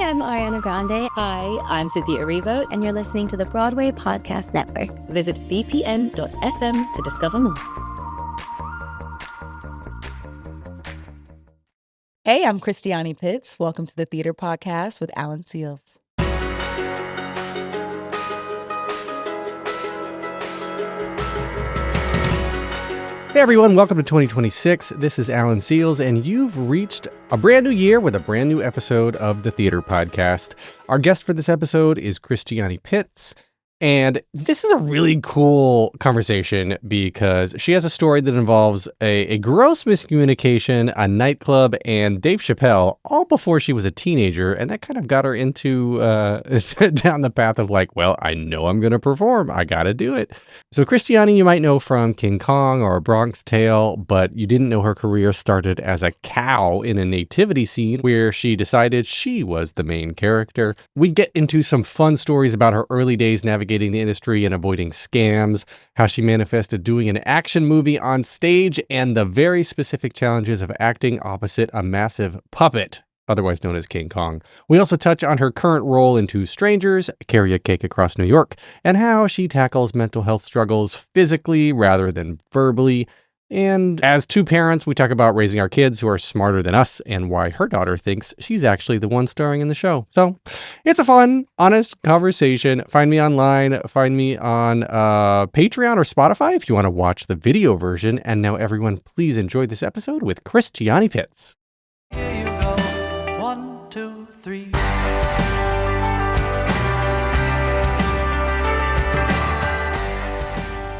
I'm Ariana Grande. Hi, I'm Cynthia Erivo. And you're listening to the Broadway Podcast Network. Visit bpn.fm to discover more. Hey, I'm Christiani Pitts. Welcome to the Theater Podcast with Alan Seals. Hey everyone, welcome to 2026. This is Alan Seals, and you've reached a brand new year with a brand new episode of the Theater Podcast. Our guest for this episode is Christiani Pitts, and this is a really cool conversation because she has a story that involves a gross miscommunication, a nightclub, and Dave Chappelle, all before she was a teenager, and that kind of got her into down the path of like, well, I know I'm going to perform. I got to do it. So Christiani, you might know from King Kong or A Bronx Tale, but you didn't know her career started as a cow in a Nativity scene where she decided she was the main character. We get into some fun stories about her early days navigating the industry and avoiding scams, how she manifested doing an action movie on stage, and the very specific challenges of acting opposite a massive puppet, otherwise known as King Kong. We also touch on her current role in Two Strangers, Carry a Cake Across New York, and how she tackles mental health struggles physically rather than verbally. And as two parents, we talk about raising our kids who are smarter than us and why her daughter thinks she's actually the one starring in the show. So it's a fun, honest conversation. Find me online. Find me on Patreon or Spotify if you want to watch the video version. And now everyone, please enjoy this episode with Christiani Pitts. Here you go. 1, 2, 3.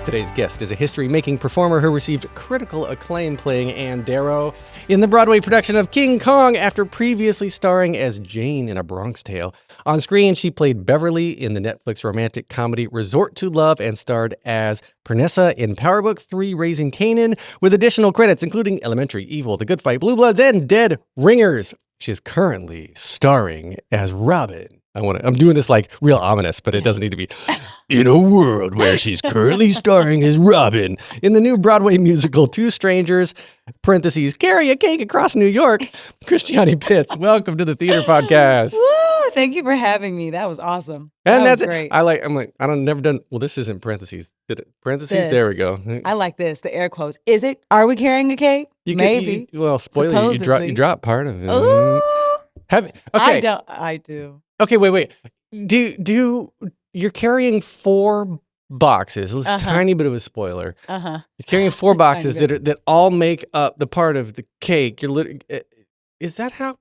Today's guest is a history-making performer who received critical acclaim playing Anne Darrow in the Broadway production of King Kong after previously starring as Jane in A Bronx Tale. On screen, she played Beverly in the Netflix romantic comedy Resort to Love and starred as Pernessa in Power Book 3 Raising Kanan, with additional credits including Elementary, Evil, The Good Fight, Blue Bloods, and Dead Ringers. She is currently starring as Robin. I'm doing this like real ominous, but it doesn't need to be. In a world where she's currently starring as Robin in the new Broadway musical Two Strangers, parentheses, Carry a Cake Across New York. Christiani Pitts, welcome to the Theater Podcast. Woo! Thank you for having me. That was awesome. And that was great. Never done. Well, this isn't parentheses. Did it? Parentheses. This. There we go. I like this. The air quotes. Is it? Are we carrying a cake? Maybe. Spoiler. You drop part of it. Ooh. Okay. I do. Okay. Wait. Do you're carrying 4 boxes. It's a tiny bit of a spoiler. You're carrying 4 boxes that all make up the part of the cake. Is that how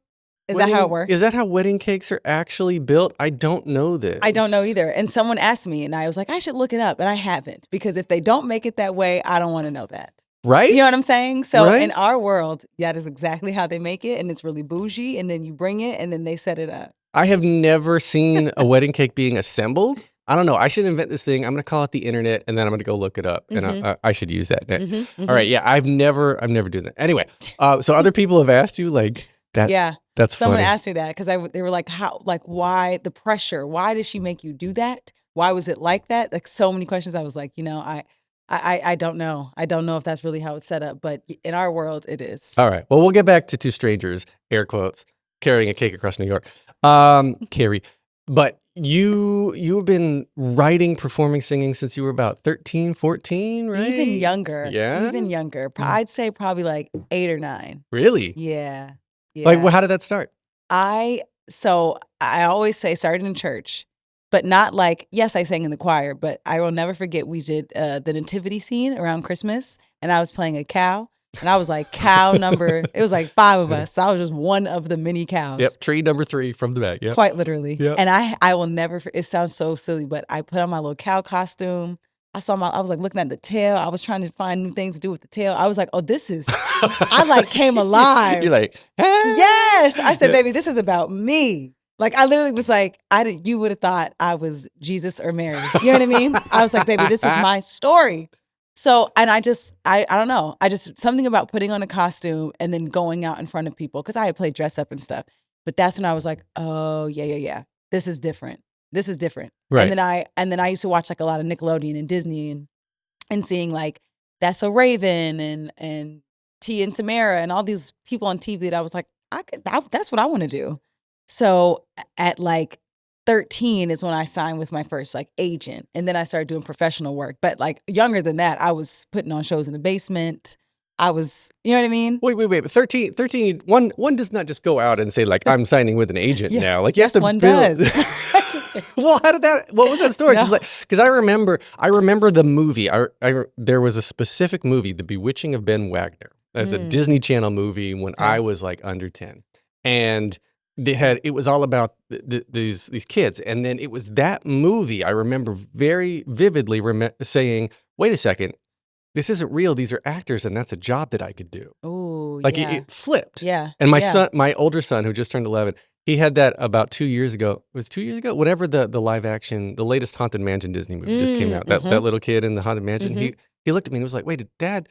it works? Is that how wedding cakes are actually built? I don't know this. I don't know either. And someone asked me, and I was like, I should look it up, and I haven't, because if they don't make it that way, I don't want to know that. Right? You know what I'm saying? So right? In our world, that is exactly how they make it, and it's really bougie, and then you bring it, and then they set it up. I have never seen a wedding cake being assembled. I don't know. I should invent this thing. I'm going to call it the internet, and then I'm going to go look it up, and I should use that. All right. Yeah. I've never done that. Anyway, so other people have asked you like that. Yeah. That's Someone funny. asked me that because they were like, why the pressure? Why did she make you do that? Why was it like that? Like so many questions. I was like, I don't know. I don't know if that's really how it's set up, but in our world, it is. All right. Well, we'll get back to Two Strangers, air quotes, carrying a cake across New York. Carrie, but you've been writing, performing, singing since you were about 13, 14, right? Even younger. Yeah? Even younger. I'd say probably like 8 or 9. Really? Yeah. Like, how did that start? I always say started in church, but not like, yes, I sang in the choir, but I will never forget we did the Nativity scene around Christmas, and I was playing a cow. And I was like cow number, it was like 5 of us. So I was just one of the many cows. Yep, tree number 3 from the back. Yep. Quite literally. Yep. And I will never, it sounds so silly, but I put on my little cow costume. I was like looking at the tail. I was trying to find new things to do with the tail. I was like, oh, I like came alive. You're like, hey. Yes. I said, baby, this is about me. Like I literally was like, you would have thought I was Jesus or Mary. You know what I mean? I was like, baby, this is my story. So, and I don't know. Something about putting on a costume and then going out in front of people, because I had played dress up and stuff. But that's when I was like, oh, yeah. This is different. Right. And then I used to watch like a lot of Nickelodeon and Disney and seeing like That's So Raven and T and Tamara and all these people on TV that I was like, that's what I want to do. So at like 13 is when I signed with my first like agent. And then I started doing professional work. But like younger than that, I was putting on shows in the basement. I was, you know what I mean? Wait. But 13, one does not just go out and say, like, I'm signing with an agent now. Like, you have Yes, to one build. does. Well, what was that story? No. Because I remember the movie. There was a specific movie, The Bewitching of Ben Wagner. That's a Disney Channel movie when I was like under 10. And it was all about these kids. And then it was that movie I remember very vividly saying, wait a second, this isn't real. These are actors, and that's a job that I could do. Oh, Like yeah. it flipped. Yeah. And my older son, who just turned 11, he had that about 2 years ago. It was 2 years ago? Whatever the live action, the latest Haunted Mansion Disney movie just came out. That little kid in the Haunted Mansion, he looked at me and was like, wait, Dad,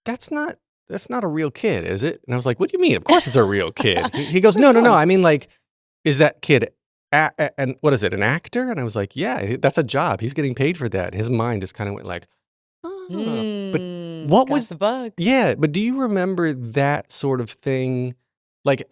that's not a real kid, is it? And I was like, what do you mean? Of course it's a real kid. He goes, no. I mean, like, is that kid, and what is it, an actor? And I was like, yeah, that's a job. He's getting paid for that. His mind just kind of went like, but what was the bug? Yeah, but do you remember that sort of thing? Like,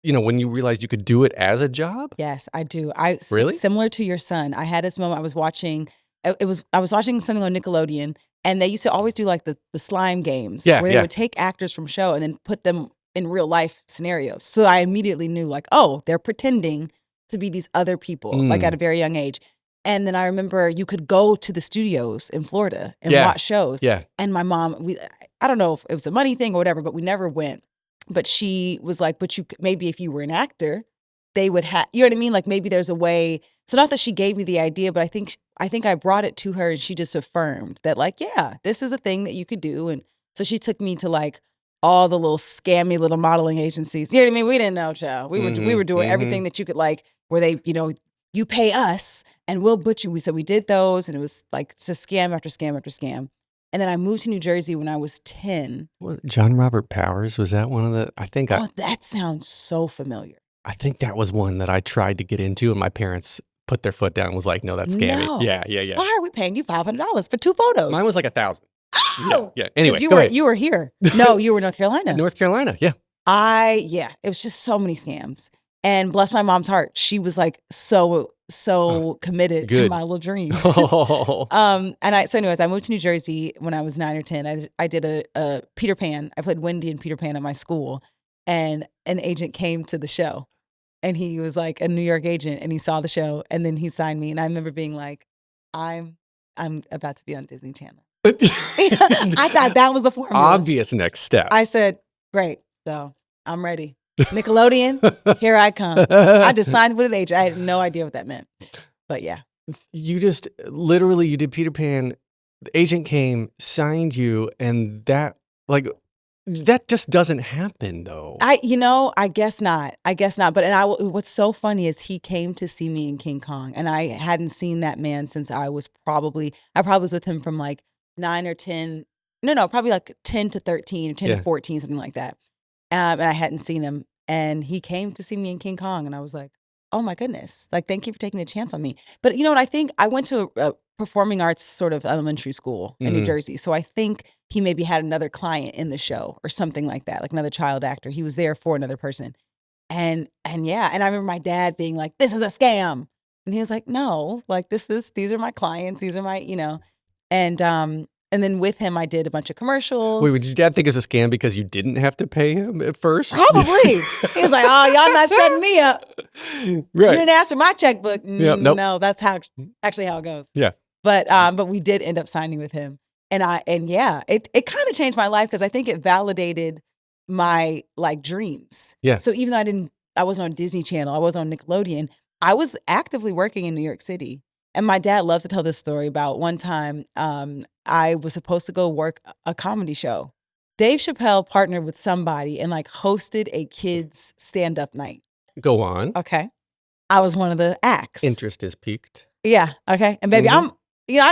when you realized you could do it as a job? Yes, I do. Really? Similar to your son. I had this moment. I was watching something on Nickelodeon, and they used to always do like the slime games, where they would take actors from show and then put them in real life scenarios. So I immediately knew, like, oh, they're pretending to be these other people, like at a very young age. And then I remember you could go to the studios in Florida and watch shows. Yeah. And my mom, I don't know if it was a money thing or whatever, but we never went. But she was like, but maybe if you were an actor, they would have, you know what I mean? Like maybe there's a way. So not that she gave me the idea, but I think I brought it to her and she just affirmed that, like, yeah, this is a thing that you could do. And so she took me to like all the little scammy little modeling agencies. You know what I mean? We didn't know, child. We were doing everything that you could, like, where they, you pay us and we'll book you. So we did those, and it was like just scam after scam after scam. And then I moved to New Jersey when I was 10. Well, John Robert Powers, was that one of the, That sounds so familiar. I think that was one that I tried to get into, and my parents put their foot down and was like, no, that's scammy. No. Yeah. Why are we paying you $500 for 2 photos? Mine was like $1,000. Oh! Yeah. Anyway, you were here. No, you were North Carolina. North Carolina, yeah. It was just so many scams. And bless my mom's heart, she was like so committed to my little dream. Anyways, I moved to New Jersey when I was 9 or 10. I did a Peter Pan. I played Wendy in Peter Pan at my school, and an agent came to the show, and he was like a New York agent, and he saw the show, and then he signed me. And I remember being like, I'm about to be on Disney Channel. I thought that was the formula. Obvious next step. I said, great, so I'm ready. Nickelodeon, here I come. I just signed with an agent. I had no idea what that meant. But yeah. You did Peter Pan, the agent came, signed you, and that just doesn't happen though. I guess not. But what's so funny is he came to see me in King Kong, and I hadn't seen that man since I probably was with him from like 9 or 10. No, probably like 10 to 13 or 10 to 14, something like that. And I hadn't seen him, and he came to see me in King Kong, and I was like, oh my goodness, like, thank you for taking a chance on me. But you know what? I think I went to a performing arts sort of elementary school in New Jersey. So I think he maybe had another client in the show or something like that, like another child actor. He was there for another person. And I remember my dad being like, this is a scam. And he was like, no, like these are my clients. These are my, and then with him, I did a bunch of commercials. Wait, would your dad think it was a scam because you didn't have to pay him at first? Probably. He was like, oh, y'all not setting me up. Right. You didn't ask for my checkbook. Yep, nope. No, that's actually how it goes. Yeah. But we did end up signing with him. It kind of changed my life because I think it validated my like dreams. Yeah. So even though I wasn't on Disney Channel, I wasn't on Nickelodeon, I was actively working in New York City. And my dad loves to tell this story about one time I was supposed to go work a comedy show. Dave Chappelle partnered with somebody and like hosted a kids stand-up night. Go on. Okay. I was one of the acts. Interest is piqued. Yeah. Okay. And baby, I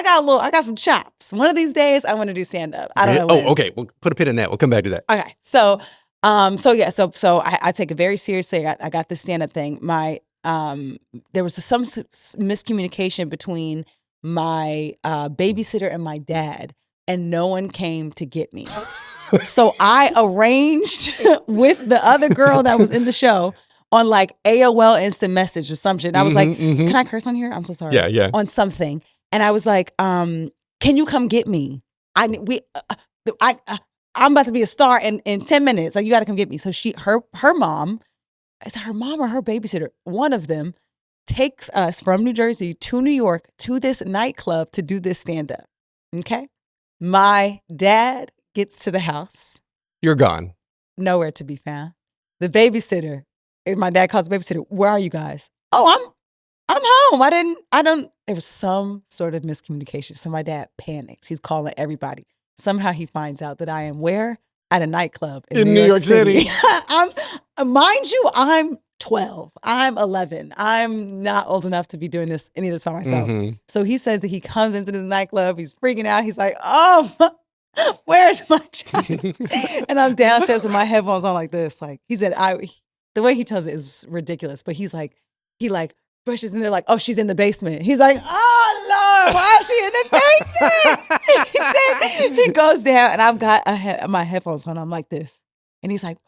got some chops. One of these days I want to do stand-up. I don't know when. Oh, okay. We'll put a pin in that. We'll come back to that. Okay. So I take it very seriously. I got this stand-up thing. There was some miscommunication between my babysitter and my dad, and no one came to get me. So I arranged with the other girl that was in the show on like AOL instant message or something. I was like, can I curse on here? I'm so sorry. Yeah. On something. And I was like, can you come get me? I'm about to be a star in 10 minutes. Like, you got to come get me. So her mom, is it her mom or her babysitter? One of them takes us from New Jersey to New York to this nightclub to do this stand-up. Okay? My dad gets to the house. You're gone. Nowhere to be found. The babysitter, my dad calls the babysitter, where are you guys? Oh, I'm home. There was some sort of miscommunication. So my dad panics. He's calling everybody. Somehow he finds out that I am where? At a nightclub in New York City. Mind you, I'm 12. I'm 11. I'm not old enough to be doing any of this by myself. So he says that he comes into this nightclub. He's freaking out. He's like, where's my child? And I'm downstairs with my headphones on like this. Like, he said, the way he tells it is ridiculous, but he brushes and they're like, oh, she's in the basement. He's like, oh Lord, why is she in the basement? He said, he goes down and I've got my headphones on. I'm like this. And he's like,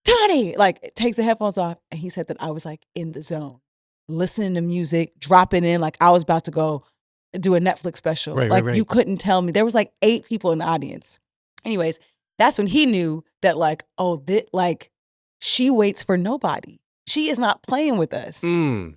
Tony, like, takes the headphones off. And he said that I was like in the zone, listening to music, dropping in like I was about to go do a Netflix special. Right. You couldn't tell me. There was like 8 people in the audience. Anyways, that's when he knew that like, she waits for nobody. She is not playing with us.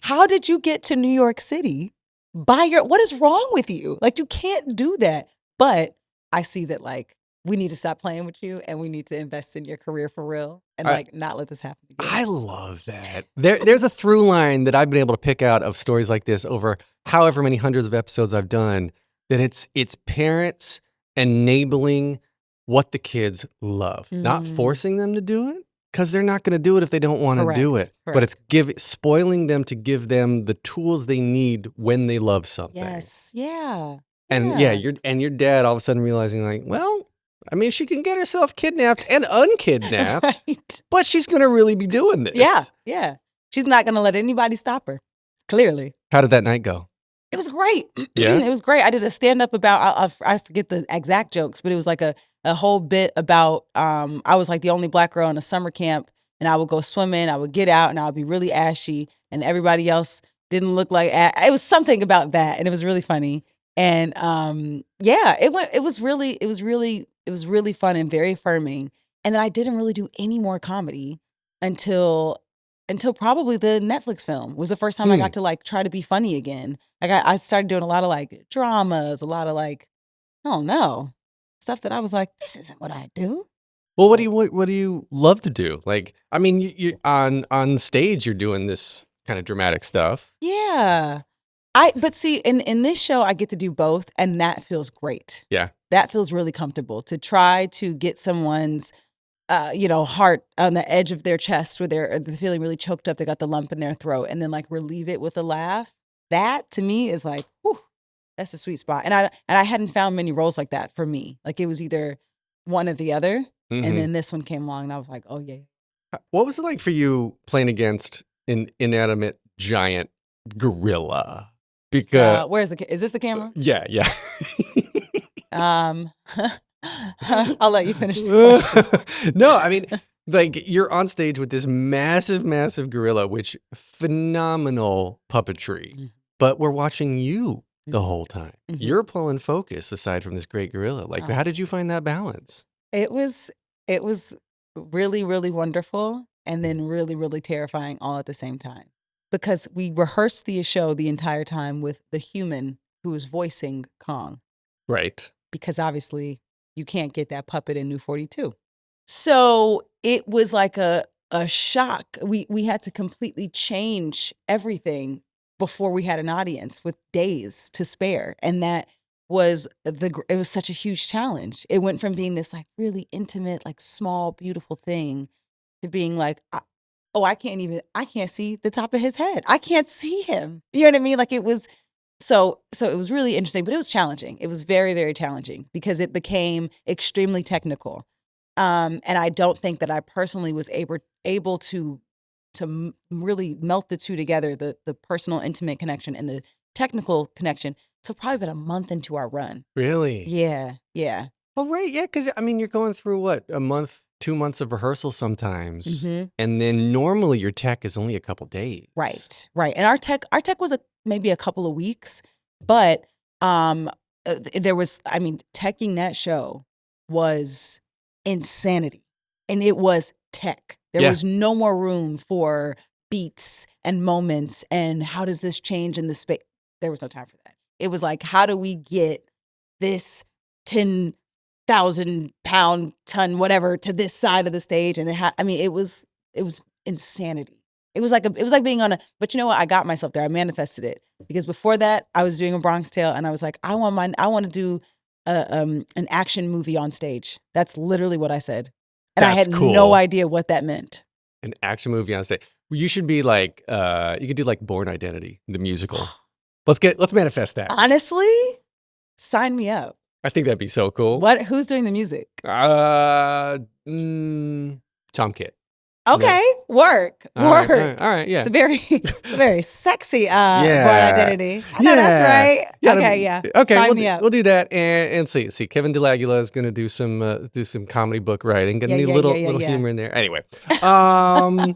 How did you get to New York City what is wrong with you? Like, you can't do that. But I see that like, we need to stop playing with you and we need to invest in your career for real and like not let this happen again. I love that. There's a through line that I've been able to pick out of stories like this over however many hundreds of episodes I've done, that it's parents enabling what the kids love, not forcing them to do it, because they're not going to do it if they don't want to do it. Correct. But it's spoiling them to give them the tools they need when they love something. Yes. Yeah. And your dad all of a sudden realizing like, well, I mean, she can get herself kidnapped and unkidnapped, Right. but she's going to really be doing this. Yeah. She's not going to let anybody stop her, clearly. How did that night go? It was great. Yeah? It was great. I did a stand-up about, I forget the exact jokes, but it was like a whole bit about, I was like the only Black girl in a summer camp, and I would go swimming, I would get out, and I would be really ashy, and everybody else didn't look like, it was something about that, and it was really funny. And it was really fun and very affirming. And then I didn't really do any more comedy until probably the Netflix film. It was the first time I got to like try to be funny again. Like I started doing a lot of like dramas, a lot of like, I don't know, stuff that I was like, this isn't what I do. Well, what do you love to do? Like, I mean, you on stage, you're doing this kind of dramatic stuff. Yeah. But see, in this show, I get to do both, and that feels great. Yeah. That feels really comfortable to try to get someone's, heart on the edge of their chest where they're feeling really choked up. They got the lump in their throat, and then like relieve it with a laugh. That to me is like, whew, that's a sweet spot. And I hadn't found many roles like that for me. Like it was either one or the other, and then this one came along, and I was like, oh yeah. What was it like for you playing against an inanimate giant gorilla? Because is this the camera? Yeah. I'll let you finish the question. No, I mean, like you're on stage with this massive, massive gorilla, which phenomenal puppetry, but we're watching you the whole time. You're pulling focus aside from this great gorilla. Like, how did you find that balance? It was really, really wonderful, and then really, really terrifying all at the same time. Because we rehearsed the show the entire time with the human who was voicing Kong. Right. Because obviously you can't get that puppet in New 42. So it was like a shock. We had to completely change everything before we had an audience with days to spare. And that was it was such a huge challenge. It went from being this like really intimate, like small, beautiful thing to being like, I can't see the top of his head. I can't see him. You know what I mean? Like it was, so it was really interesting, but it was challenging. It was very, very challenging because it became extremely technical. And I don't think that I personally was able to really melt the two together, the personal, intimate connection and the technical connection, till probably about a month into our run. Really? Yeah. Well, right, yeah, because I mean, you're going through what, a month, 2 months of rehearsal sometimes, and then normally your tech is only a couple days. Right. And our tech was maybe a couple of weeks, but there was, I mean, teching that show was insanity, and it was tech. There was no more room for beats and moments and how does this change in the space. There was no time for that. It was like, how do we get this 10,000 pound ton whatever to this side of the stage? And I mean, it was insanity. It was like being on but you know what? I got myself there. I manifested it, because before that I was doing a Bronx Tale, and I was like, I want to do an action movie on stage. That's literally what I said. And I had no idea what that meant. An action movie on stage. You should be like, you could do like Born Identity, the musical. Let's manifest that. Honestly, sign me up. I think that'd be so cool. Who's doing the music? Tom Kit. Okay, work. All right, yeah. It's a very sexy Born Identity. I know that's right. Yeah, okay. Sign me up. We'll do that and see. Kevin DeLaguila is going to do some comedy book writing, get a little humor in there. Anyway, no,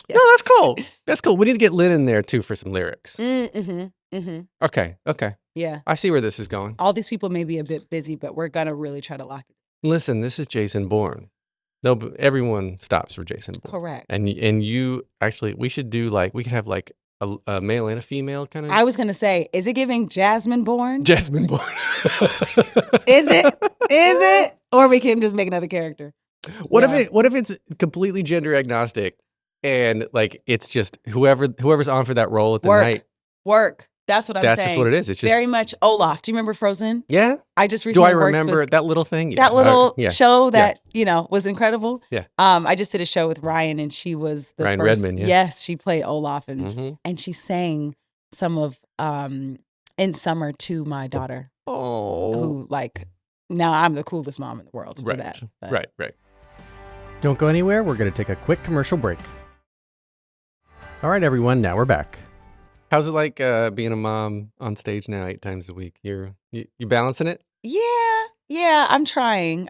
that's cool. That's cool. We need to get Lynn in there too for some lyrics. Okay. Yeah. I see where this is going. All these people may be a bit busy, but we're gonna really try to lock it. Listen, this is Jason Bourne. No, but everyone stops for Jason Bourne. Correct. And you actually, we should do we could have like a male and a female kind of. I was gonna say, is it giving Jasmine Bourne? Jasmine Bourne. Is it? Or we can just make another character. What if it's completely gender agnostic, and like it's just whoever's on for that role at the night. Work. That's what I'm saying. That's just what it is. It's just very much Olaf. Do you remember Frozen? Yeah. I just recently Do I remember that little thing? That little yeah. show that was incredible. Yeah. I just did a show with Ryan, and she was the Ryan first. Redmond. Yeah. Yes, she played Olaf, and she sang some of "In Summer" to my daughter. Oh. Who now I'm the coolest mom in the world for that. But. Right. Don't go anywhere. We're going to take a quick commercial break. All right, everyone. Now we're back. How's it like being a mom on stage now 8 times a week? You balancing it? Yeah, I'm trying.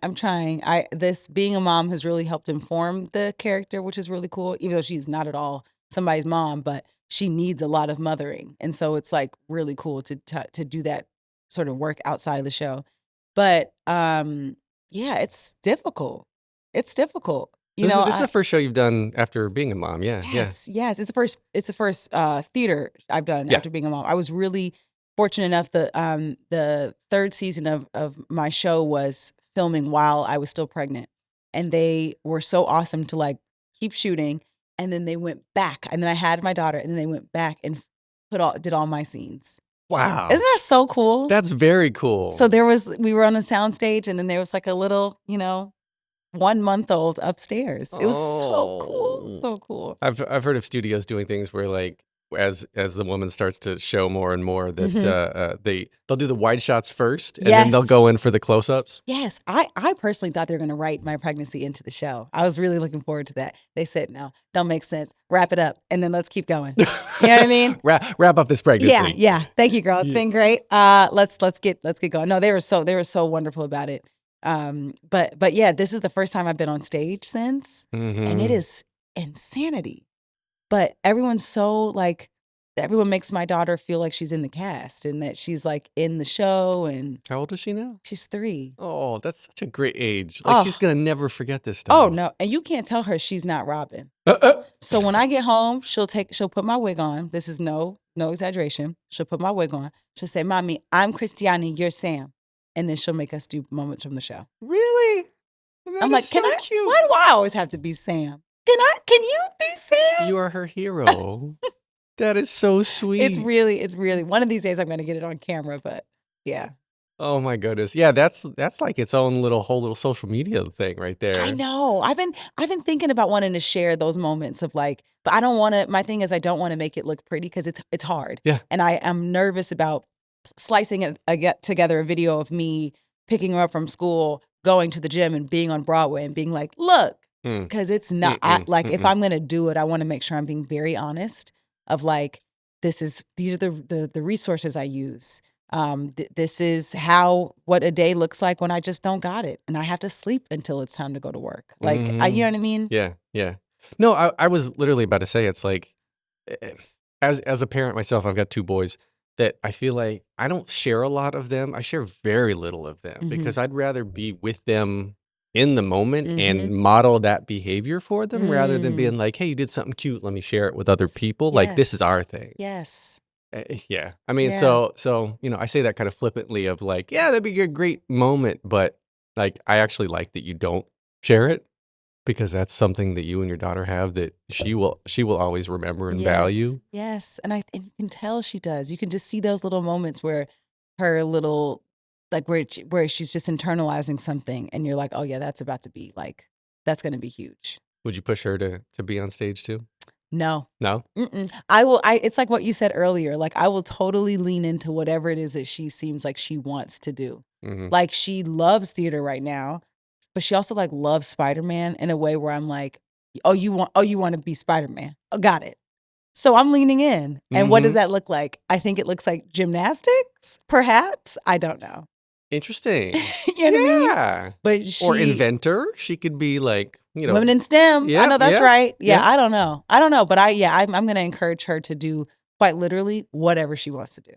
This being a mom has really helped inform the character, which is really cool, even though she's not at all somebody's mom, but she needs a lot of mothering. And so it's like really cool to do that sort of work outside of the show. But it's difficult. This is the first show you've done after being a mom. Yes. It's the first theater I've done after being a mom. I was really fortunate enough that the third season of my show was filming while I was still pregnant, and they were so awesome to keep shooting, and then they went back, and then I had my daughter, and then they went back and did all my scenes. Wow, isn't that so cool? That's very cool. So we were on a soundstage, and then there was a little 1-month-old upstairs. It was so cool. I've heard of studios doing things where as the woman starts to show more and more that they'll do the wide shots first, and then they'll go in for the close-ups. Yes, I personally thought they were going to write my pregnancy into the show. I was really looking forward to that. They said, no, don't make sense. Wrap it up, and then let's keep going. You know what I mean? Wrap up this pregnancy. Yeah. Thank you, girl. It's been great. Let's get going. No, they were so wonderful about it. But yeah, this is the first time I've been on stage since, and it is insanity. But everyone's so everyone makes my daughter feel like she's in the cast and that she's in the show. And how old is she now? She's 3. Oh, that's such a great age. She's gonna never forget this stuff. Oh no, and you can't tell her she's not Robin. So when I get home, she'll put my wig on. This is no exaggeration. She'll put my wig on. She'll say, "Mommy, I'm Christiani, you're Sam." And then she'll make us do moments from the show. Really? I'm like, cute. Why do I always have to be Sam? Can you be Sam? You are her hero. That is so sweet. It's really one of these days I'm going to get it on camera, but yeah. Oh my goodness. Yeah, that's its own whole little social media thing right there. I know. I've been thinking about wanting to share those moments of but I don't want to, my thing is I don't want to make it look pretty because it's hard. Yeah. And I am nervous about slicing together a video of me picking her up from school, going to the gym and being on Broadway and being like, look, because it's not if I'm going to do it, I want to make sure I'm being very honest of these are the resources I use. This is what a day looks like when I just don't got it, and I have to sleep until it's time to go to work. Like, you know what I mean? Yeah, yeah. No, I was literally about to say, it's like, eh, as a parent myself, I've got 2 boys that I feel like I don't share a lot of them. I share very little of them because I'd rather be with them in the moment and model that behavior for them rather than being like, hey, you did something cute, let me share it with other people. Like, this is our thing. Yes. Yeah. I mean, Yeah. so, I say that kind of flippantly of like, yeah, that'd be a great moment, but like, I actually like that you don't share it because that's something that you and your daughter have that she will always remember and value. Yes. And you can tell she does. You can just see those little moments where her little, like where she's just internalizing something and you're like, oh yeah, that's about to be like, that's going to be huge. Would you push her to be on stage too? No. No? Mm-mm. It's like what you said earlier. Like, I will totally lean into whatever it is that she seems like she wants to do. Like, she loves theater right now, but she also like loves Spider-Man in a way where I'm like, oh, you want to be Spider-Man. Oh, got it. So I'm leaning in. And what does that look like? I think it looks like gymnastics, perhaps. I don't know. Interesting. You know what I mean? Yeah. But Or inventor. She could be like, women in STEM. Yep, I know that's yep, right. Yeah, yep. I don't know. But I'm going to encourage her to do quite literally whatever she wants to do.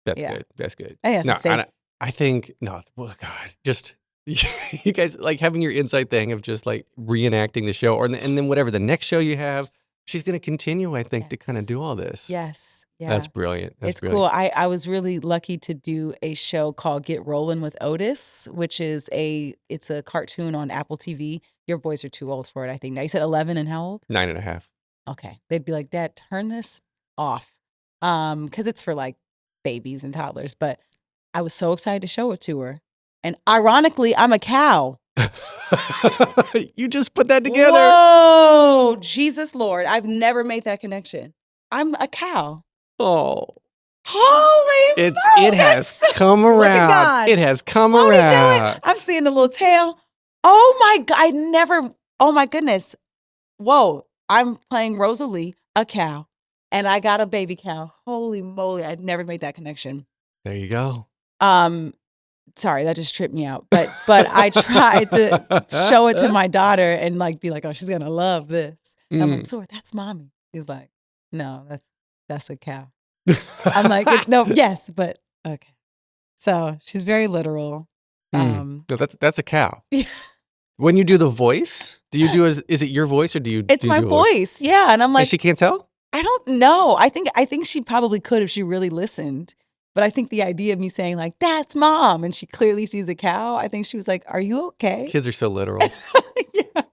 That's Yeah. good. That's good. I think that's a safe. I think, well, God, just you guys like having your insight thing of just like reenacting the show and then whatever the next show you have, she's going to continue, I think, to kind of do all this. Yes. Yeah. That's brilliant. It's cool. I was really lucky to do a show called Get Rollin' with Otis, which is it's a cartoon on Apple TV. Your boys are too old for it, I think. Now, you said 11 and how old? 9.5. Okay. They'd be like, Dad, turn this off. Because it's for like babies and toddlers. But I was so excited to show it to her. And ironically, I'm a cow. You just put that together. Whoa, Jesus Lord. I've never made that connection. I'm a cow. Oh. Holy It has come around. God. It has come Won't he do around. it? I'm seeing the little tail. Oh my God. Oh my goodness. Whoa. I'm playing Rosalie, a cow, and I got a baby cow. Holy moly. I'd never made that connection. There you go. Sorry, that just tripped me out. But I tried to show it to my daughter and like be like, oh, she's gonna love this. And I'm like, so that's mommy. He's like, no, that's a cow. I'm like, no, yes, but okay. So she's very literal. No, that's a cow. When you do the voice, is it your voice or do you? It's my voice, yeah. And I'm like, and she can't tell. I don't know. I think she probably could if she really listened. But I think the idea of me saying like, that's mom, and she clearly sees a cow, I think she was like, are you okay? Kids are so literal. Yeah.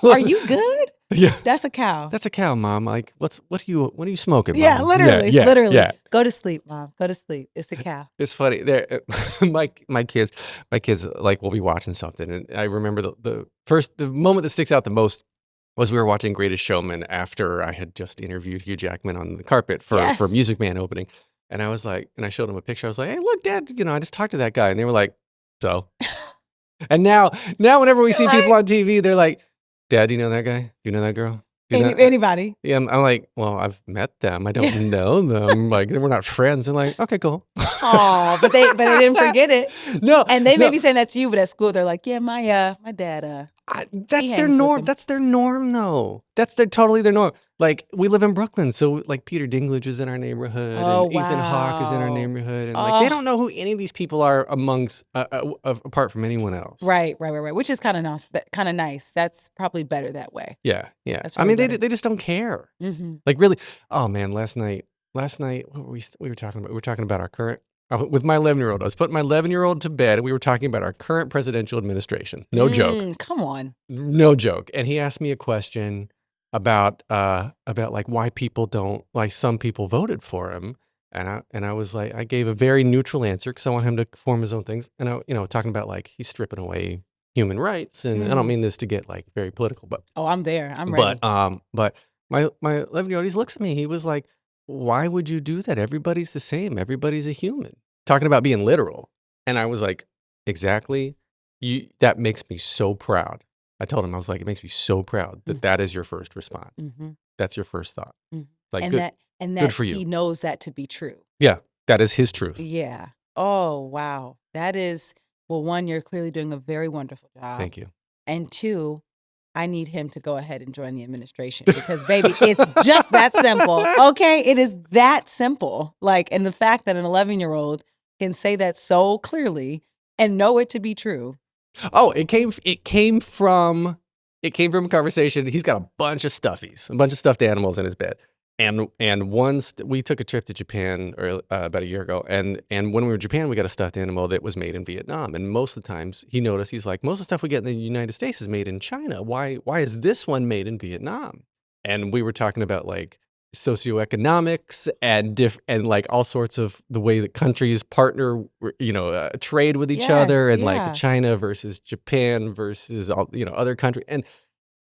Are you good? Yeah. That's a cow. That's a cow, mom. Like, what are you smoking, Mom? Yeah, literally. Yeah, literally. yeah. Go to sleep, mom. Go to sleep. It's a cow. It's funny. There, my kids like will be watching something, and I remember the moment that sticks out the most was we were watching Greatest Showman after I had just interviewed Hugh Jackman on the carpet for Music Man opening. And I was like, and I showed him a picture. I was like, hey, look, Dad, I just talked to that guy. And they were like, so? And now whenever we see people on TV, they're like, Dad, do you know that guy? Do you know that girl? Anybody? Yeah, I'm like, well, I've met them. I don't know them. Like, we're not friends. They're like, okay, cool. Oh, but they didn't forget it. No. And they may be saying that to you, but at school, they're like, yeah, my dad, that's their norm. That's their norm, though. That's totally their norm. Like, we live in Brooklyn, so like Peter Dinklage is in our neighborhood, and Ethan Hawke is in our neighborhood, and like they don't know who any of these people are amongst apart from anyone else. Right. Which is kind of nice. That's probably better that way. Yeah. That's I mean, better. they just don't care. Mm-hmm. Like really. Oh man, last night, what were we were talking about? We were talking about our current. With my 11-year-old, I was putting my 11-year-old to bed, and we were talking about our current presidential administration. No joke. Come on. No joke. And he asked me a question about like why people don't, like some people voted for him, and I was like, I gave a very neutral answer because I want him to form his own things, and talking about like he's stripping away human rights, and I don't mean this to get like very political, but I'm there. I'm ready. But my 11-year-old, he looks at me, he was like, why would you do that? Everybody's the same. Everybody's a human. Talking about being literal. And I was like, exactly. That makes me so proud. I told him, I was like, it makes me so proud that that is your first response. Mm-hmm. That's your first thought. Mm-hmm. Like, and good, that good for you. He knows that to be true. Yeah. That is his truth. Yeah. Oh, wow. That is, well, one, you're clearly doing a very wonderful job. Thank you. And two, I need him to go ahead and join the administration because, baby, it's just that simple. Okay? It is that simple. Like, and the fact that an 11-year-old can say that so clearly and know it to be true. Oh, it came from a conversation. He's got a bunch of stuffies, a bunch of stuffed animals in his bed. And once we took a trip to Japan about a year ago, and when we were in Japan, we got a stuffed animal that was made in Vietnam. And most of the times, he noticed, he's like, most of the stuff we get in the United States is made in China. Why is this one made in Vietnam? And we were talking about like socioeconomics and like all sorts of the way that countries partner, trade with each other, and like China versus Japan versus all other countries.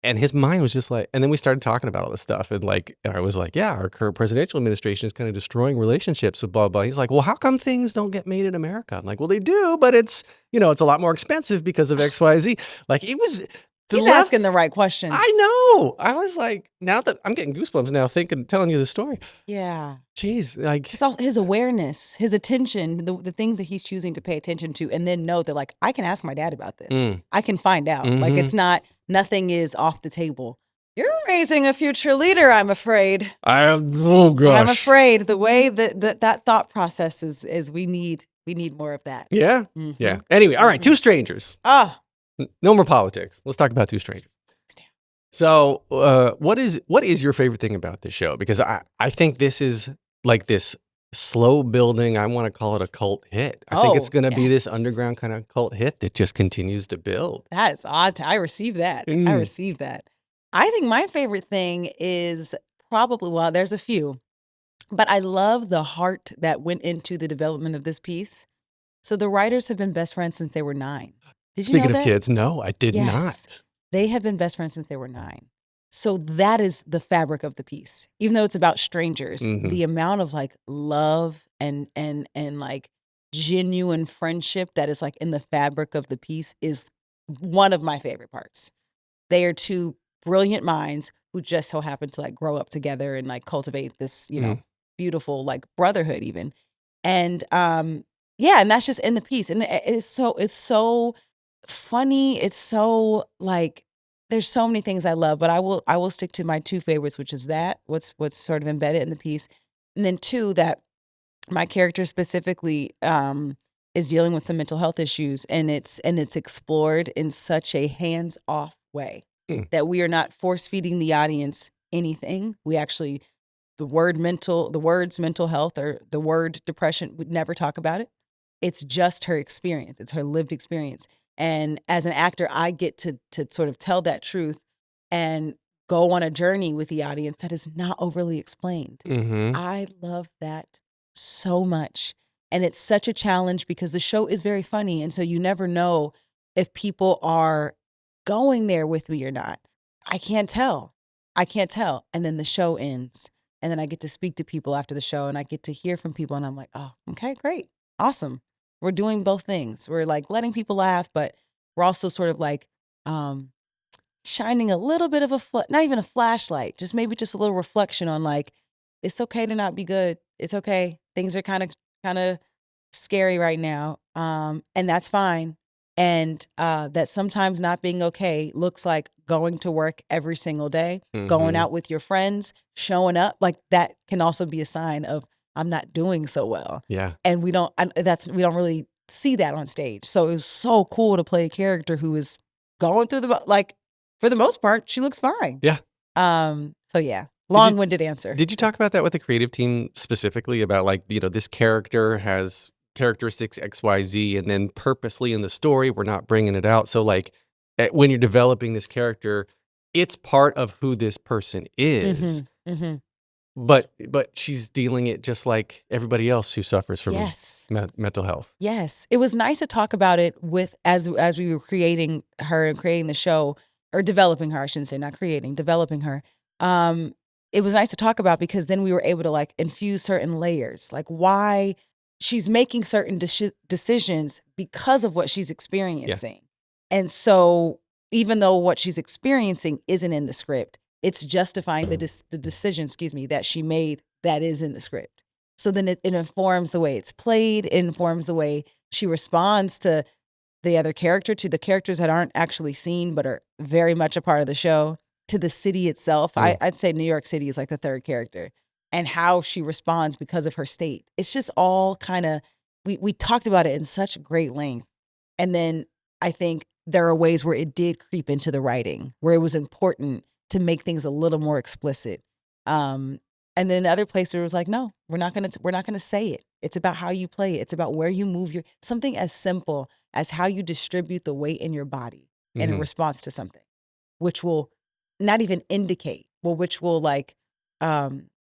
And his mind was just like, and then we started talking about all this stuff. And I was like, yeah, our current presidential administration is kind of destroying relationships with blah, blah. He's like, well, how come things don't get made in America? I'm like, well, they do, but it's a lot more expensive because of X, Y, Z. Like he's asking the right questions. I know. I was like, now that I'm getting goosebumps now telling you the story. Yeah. Jeez. Like it's also his awareness, his attention, the things that he's choosing to pay attention to, and then know that like, I can ask my dad about this. I can find out. Mm-hmm. Like it's not, nothing is off the table. You're raising a future leader, I'm afraid. Oh gosh. I'm afraid the way that thought process is we need more of that. Yeah. Mm-hmm. Yeah. Anyway, all right, Two Strangers. Oh. No more politics. Let's talk about Two Strangers. So, what is your favorite thing about this show? Because I think this is like this slow building. I want to call it a cult hit. I think it's going to be this underground kind of cult hit that just continues to build. That is odd. I receive that. I receive that. I think my favorite thing is probably, well, there's a few, but I love the heart that went into the development of this piece. So the writers have been best friends since they were 9. Did you know that? Speaking of kids, no, I did not. They have been best friends since they were 9. So that is the fabric of the piece. Even though it's about strangers, the amount of like love and like genuine friendship that is like in the fabric of the piece is one of my favorite parts. They are two brilliant minds who just so happen to like grow up together and like cultivate this, beautiful like brotherhood even. And and that's just in the piece. And it's so funny. It's so like, there's so many things I love, but I will stick to my 2 favorites, which is what's sort of embedded in the piece. And then 2, that my character specifically is dealing with some mental health issues, and it's explored in such a hands-off way that we are not force-feeding the audience anything. We actually, the words mental health or the word depression, would never talk about it. It's just her experience. It's her lived experience. And as an actor, I get to sort of tell that truth and go on a journey with the audience that is not overly explained. I love that so much. And it's such a challenge because the show is very funny. And so you never know if people are going there with me or not. I can't tell. And then the show ends. And then I get to speak to people after the show and I get to hear from people. And I'm like, oh, okay, great. Awesome. We're doing both things. We're like letting people laugh, but we're also sort of like shining a little bit of not even a flashlight, just maybe just a little reflection on like, it's okay to not be good. It's okay. Things are kind of scary right now. And that's fine. And that sometimes not being okay looks like going to work every single day, going out with your friends, showing up. Like that can also be a sign of I'm not doing so well. Yeah. And we don't really see that on stage. So it was so cool to play a character who is going through for the most part, she looks fine. Yeah. So yeah, long-winded answer. Did you talk about that with the creative team specifically about like, this character has characteristics XYZ and then purposely in the story, we're not bringing it out. So like when you're developing this character, it's part of who this person is. But she's dealing it just like everybody else who suffers from mental health. Yes. It was nice to talk about it as we were creating her and creating the show, or developing her, I shouldn't say, not creating, developing her. It was nice to talk about because then we were able to like infuse certain layers, like why she's making certain decisions because of what she's experiencing. Yeah. And so even though what she's experiencing isn't in the script, it's justifying the decision, that she made that is in the script. So then it informs the way it's played, it informs the way she responds to the other character, to the characters that aren't actually seen but are very much a part of the show, to the city itself. I'd say New York City is like the third character, and how she responds because of her state. It's just all kind of, we talked about it in such great length. And then I think there are ways where it did creep into the writing, where it was important to make things a little more explicit. And then in other places, it was like, no, we're not gonna say it. It's about how you play it. It's about where you move something as simple as how you distribute the weight in your body in response to something, which will not even indicate, which will like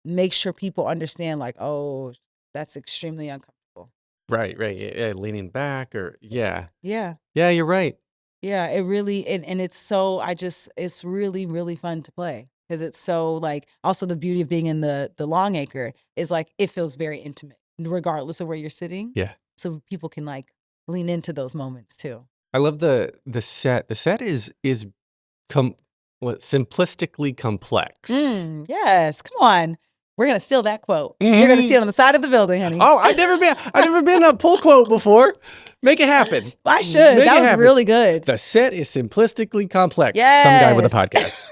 make sure people understand, like, oh, that's extremely uncomfortable. Right. Yeah, leaning back or Yeah, Yeah, you're right. yeah. It really and it's so it's really really fun to play. Because it's so like, also the beauty of being in the Longacre is like, it feels very intimate regardless of where you're sitting. Yeah. So people can like lean into those moments too. I love the set. The set is simplistically complex. Yes, come on. We're gonna steal that quote. You're gonna see it on the side of the building, honey. Oh, I've never been a pull quote before. Make it happen. I should. Make That it was happen. really good. The set is simplistically complex. Yes. Some guy with a podcast.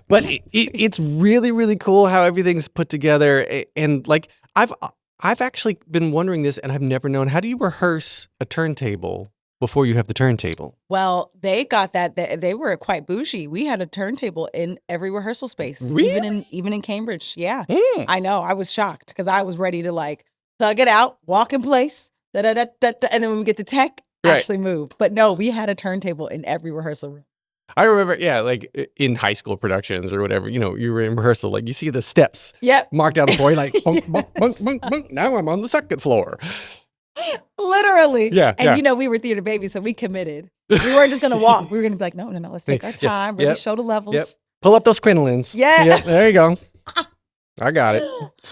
But it's really, really cool how everything's put together. And like, I've actually been wondering this, and I've never known, how do you rehearse a turntable before you have the turntable? Well, they got that. They were quite bougie. We had a turntable in every rehearsal space, Really? even in Cambridge. Yeah, I know. I was shocked because I was ready to like thug it out, walk in place, and then when we get to tech, actually move. But no, we had a turntable in every rehearsal room. I remember, like in high school productions or whatever, you were in rehearsal, like you see the steps marked down the floor, you're like, bunk, bunk, bunk, bunk, bunk. Now I'm on the second floor. Literally. Yeah. And we were theater babies, so we committed. We weren't just going to walk. We were going to be like, no, let's take our time, really show the levels. Yep. Pull up those crinolines. Yeah. Yep, there you go. I got it.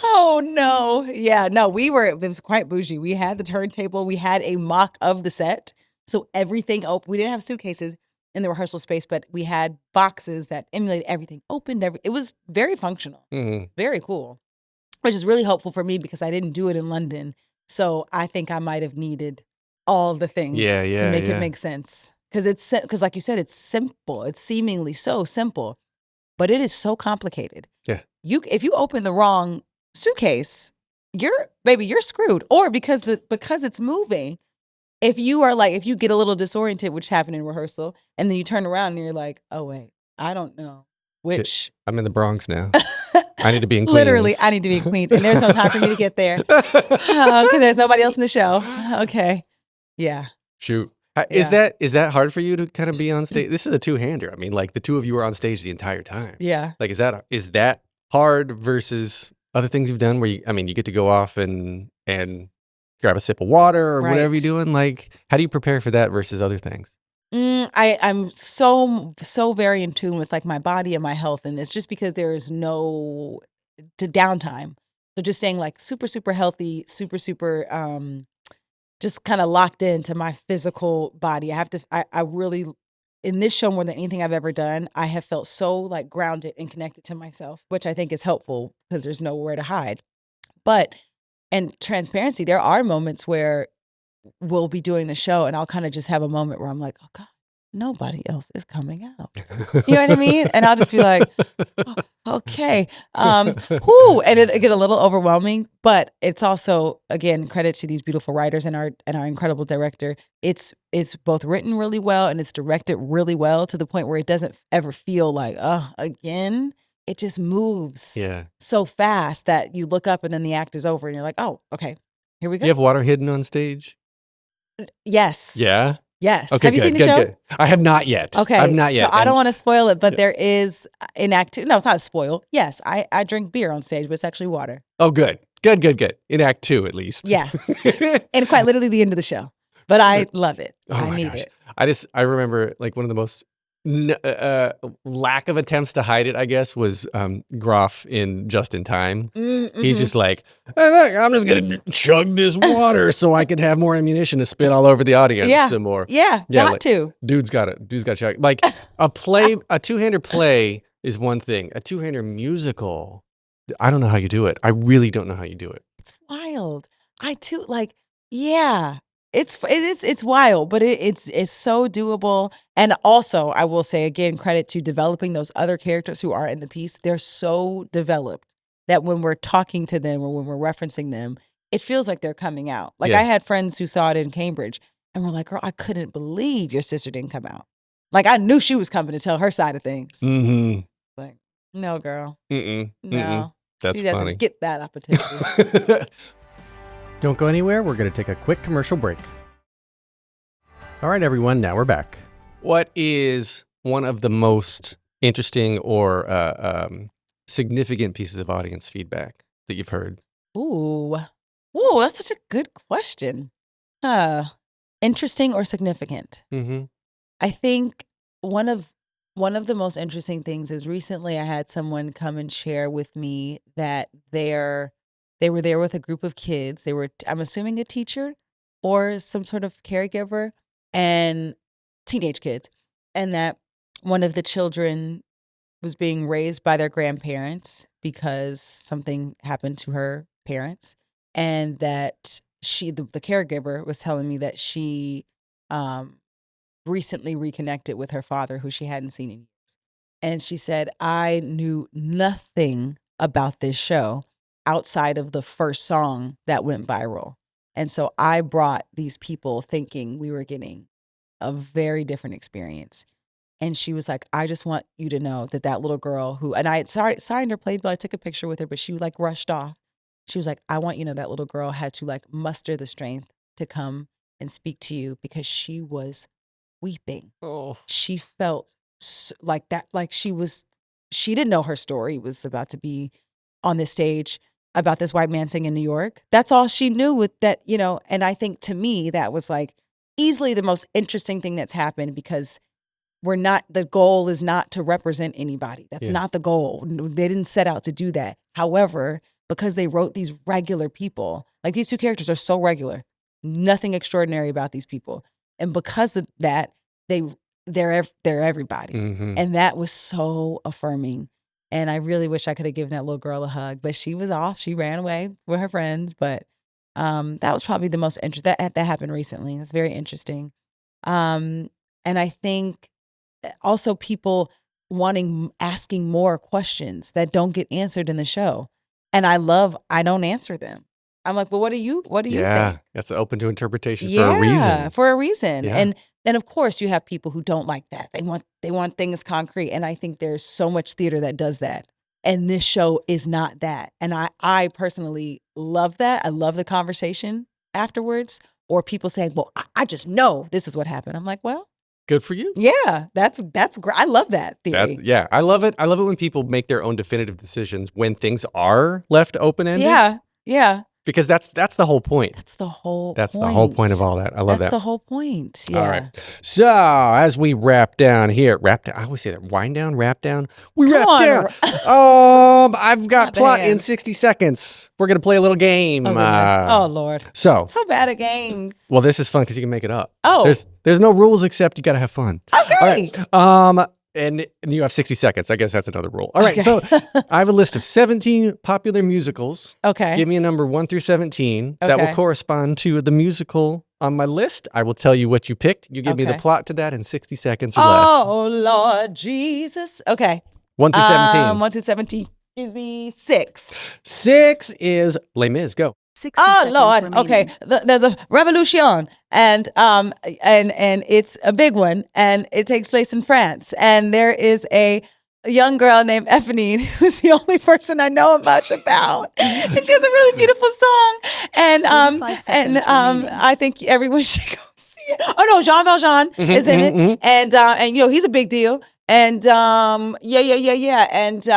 Oh, no. Yeah, no, it was quite bougie. We had the turntable. We had a mock of the set. So everything open. We didn't have suitcases in the rehearsal space, but we had boxes that emulated everything, opened everything. It was very functional, very cool, which is really helpful for me because I didn't do it in London. So I think I might have needed all the things to make it make sense. Because like you said, it's simple. It's seemingly so simple, but it is so complicated. Yeah. If you open the wrong suitcase, you're screwed. Or because it's moving, if you get a little disoriented, which happened in rehearsal, and then you turn around and you're like, oh wait, I don't know which. I'm in the Bronx now. I need to be in Queens. Literally, I need to be in Queens, and there's no time for me to get there because there's nobody else in the show. Okay, yeah. Shoot. Is that hard for you to kind of be on stage? This is a two-hander. I mean, like the two of you are on stage the entire time. Yeah. Like, is that hard versus other things you've done where you get to go off and grab a sip of water or whatever you're doing? Like, how do you prepare for that versus other things? I'm so very in tune with like my body and my health, and it's just because there is no downtime. So just staying like super, super healthy, super, just kind of locked into my physical body. I really, in this show more than anything I've ever done, I have felt so like grounded and connected to myself, which I think is helpful because there's nowhere to hide. But, and transparency, there are moments where we'll be doing the show and I'll kind of just have a moment where I'm like, oh God, nobody else is coming out. You know what I mean? And I'll just be like, oh, okay. And it get a little overwhelming, but it's also, again, credit to these beautiful writers and our incredible director. It's both written really well and it's directed really well to the point where it doesn't ever feel like, again. It just moves so fast that you look up and then the act is over and you're like, oh, okay, here we go. You have water hidden on stage? Yes. Yeah? Yes. Okay, have you seen the show? Good. I have not yet. Okay. I've not yet. So I don't want to spoil it, but there is in Act 2. No, it's not a spoil. Yes, I drink beer on stage, but it's actually water. Oh, good. Good. In Act 2, at least. Yes. And quite literally the end of the show. But I love it. Oh I my need gosh. it. I remember like one of the most lack of attempts to hide it, I guess, was Groff in Just in Time. He's just like, hey, look, I'm just going to chug this water so I can have more ammunition to spit all over the audience some more. Yeah, got like, to. Dude's got to chug. Like a two-hander play is one thing. A two-hander musical, I don't know how you do it. I really don't know how you do it. It's wild. I too like. Yeah, it's wild, but it's so doable. And also, I will say again, credit to developing those other characters who are in the piece. They're so developed that when we're talking to them or when we're referencing them, it feels like they're coming out. Like Yeah. I had friends who saw it in Cambridge and were like, "Girl, I couldn't believe your sister didn't come out." Like I knew she was coming to tell her side of things. Mm-hmm. Like, no, girl, Mm-mm. no, That's she doesn't funny. get that opportunity. Don't go anywhere. We're going to take a quick commercial break. All right, everyone. Now we're back. What is one of the most interesting or significant pieces of audience feedback that you've heard? Ooh, that's such a good question. Interesting or significant? Mm-hmm. I think one of the most interesting things is recently I had someone come and share with me that they were there with a group of kids. They were, I'm assuming, a teacher or some sort of caregiver and teenage kids, and that one of the children was being raised by their grandparents because something happened to her parents, and that the caregiver was telling me that she recently reconnected with her father, who she hadn't seen in years. And she said, I knew nothing about this show outside of the first song that went viral. And so I brought these people thinking we were getting a very different experience. And she was like, I just want you to know that that little girl who, and I had signed her playbill, I took a picture with her, but she like rushed off. She was like, I want you to know that little girl had to like muster the strength to come and speak to you because she was weeping. Oh. She felt like that, like she didn't know her story was about to be on this stage about this white man singing in New York. That's all she knew with that, you know, and I think to me that was like easily the most interesting thing that's happened because the goal is not to represent anybody. That's not the goal. They didn't set out to do that. However, because they wrote these regular people, like these two characters are so regular, nothing extraordinary about these people. And because of that, they're everybody. Mm-hmm. And that was so affirming. And I really wish I could have given that little girl a hug, but she was off. She ran away with her friends. But that was probably the most interesting. That happened recently. That's very interesting. And I think also people asking more questions that don't get answered in the show. And I don't answer them. I'm like, well, what do you think? That's open to interpretation for a reason. For a reason. Yeah. And of course you have people who don't like that. They want things concrete. And I think there's so much theater that does that. And this show is not that. And I personally love that. I love the conversation afterwards, or people saying, well, I just know this is what happened. I'm like, well, good for you. yeah, that's great. I love that theory. I love it. I love it when people make their own definitive decisions when things are left open-ended. Yeah. Because that's the whole point. That's the whole the whole point of all that. I love that. That's the whole point. Yeah. All right. So as we wrap down here, I always say that. Wind down, wrap down. We wrap down. I've got plot in 60 seconds. We're going to play a little game. Oh, Lord. So bad at games. Well, this is fun because you can make it up. Oh. There's no rules except you got to have fun. Okay. All right. And you have 60 seconds. I guess that's another rule. All right. Okay. So I have a list of 17 popular musicals. Okay. Give me a number 1 through 17 that will correspond to the musical on my list. I will tell you what you picked. You give me the plot to that in 60 seconds or less. Oh, Lord Jesus. Okay. 1 through 17. 1 through 17. Excuse me. 6. 6 is Les Mis. Go. 60 Oh, seconds Lord. remaining. Okay. There's a revolution and it's a big one and it takes place in France. And there is a young girl named Eponine who's the only person I know much about. And she has a really beautiful song. And I think everyone should go see it. Oh no, Jean Valjean is in it. And you know, he's a big deal. And yeah. And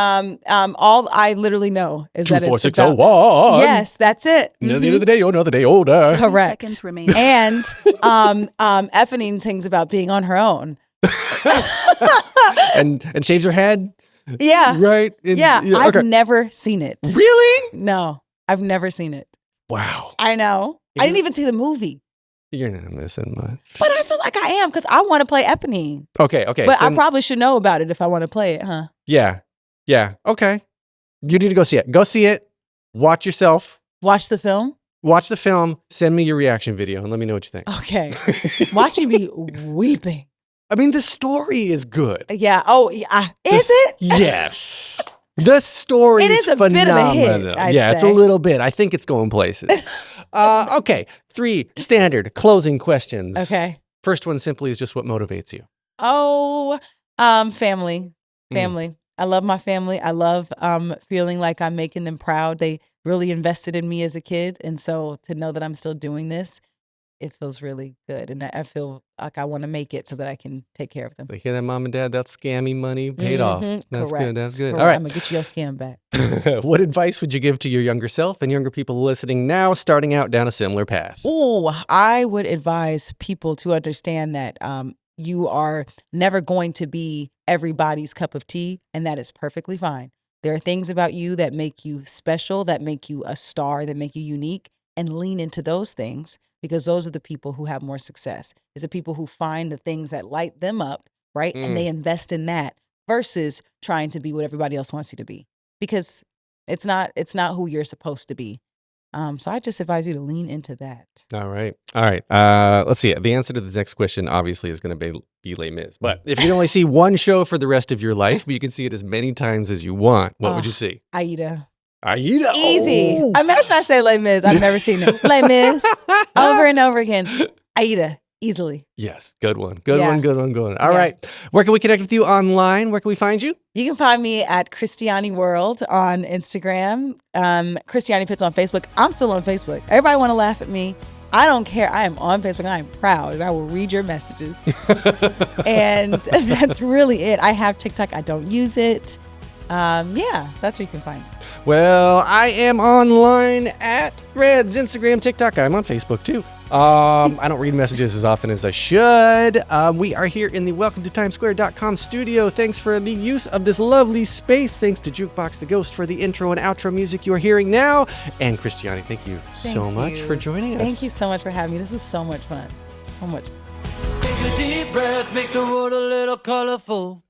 all I literally know is that it's about, 24601. yes, that's it. Another day, another day older. 10 Correct. seconds remaining. And Eponine sings about being on her own. and shaves her head. Yeah. Right? I've never seen it. Really? No, I've never seen it. Wow. I know. I didn't even see the movie. You're not missing much. But I feel like I am because I want to play Eponine. Okay. But I probably should know about it if I want to play it, huh? Yeah. Okay. You need to go see it. Go see it. Watch yourself. Watch the film? Watch the film. Send me your reaction video and let me know what you think. Okay. Watch me be weeping. I mean, the story is good. Yeah. Oh, yeah. Is it? Yes. The story It is a phenomenal. bit of a hit, I'd it's a say. little bit. I think it's going places. Okay. 3 standard closing questions. Okay. First one simply is just what motivates you. Oh, family. Family. I love my family. I love feeling like I'm making them proud. They really invested in me as a kid. And so to know that I'm still doing this, it feels really good. And I feel like I want to make it so that I can take care of them. But hear that, mom and dad? That scammy money paid off. That's Correct. good. That's good. Correct. All right. I'm going to get your scam back. What advice would you give to your younger self and younger people listening now, starting out down a similar path? Oh, I would advise people to understand that you are never going to be everybody's cup of tea, and that is perfectly fine. There are things about you that make you special, that make you a star, that make you unique, and lean into those things because those are the people who have more success. It's the people who find the things that light them up, right? And they invest in that versus trying to be what everybody else wants you to be because it's not who you're supposed to be. So I just advise you to lean into that. All right. Let's see. The answer to the next question obviously is going to be Les Mis. But if you can only see one show for the rest of your life, but you can see it as many times as you want, what would you see? Aida. Aida. Easy. Oh. Imagine I say Les Mis. I've never seen it. Les Mis. Over and over again. Aida. Easily. Yes. Good one. Good Yeah. one. Good one. Good one. All Yeah. right. Where can we connect with you online? Where can we find you? You can find me at Christiani World on Instagram. Christiani Pitts on Facebook. I'm still on Facebook. Everybody want to laugh at me. I don't care. I am on Facebook. I am proud, and I will read your messages. And that's really it. I have TikTok. I don't use it. So that's where you can find me. Well, I am online at Threads, Instagram, TikTok. I'm on Facebook too. I don't read messages as often as I should. We are here in the welcome-to-timesquare.com studio. Thanks for the use of this lovely space. Thanks to Jukebox the Ghost for the intro and outro music you are hearing now. And Christiani, thank you so much for joining us. Thank you so much for having me. This was so much fun. So much fun. Take a deep breath, make the world a little colorful.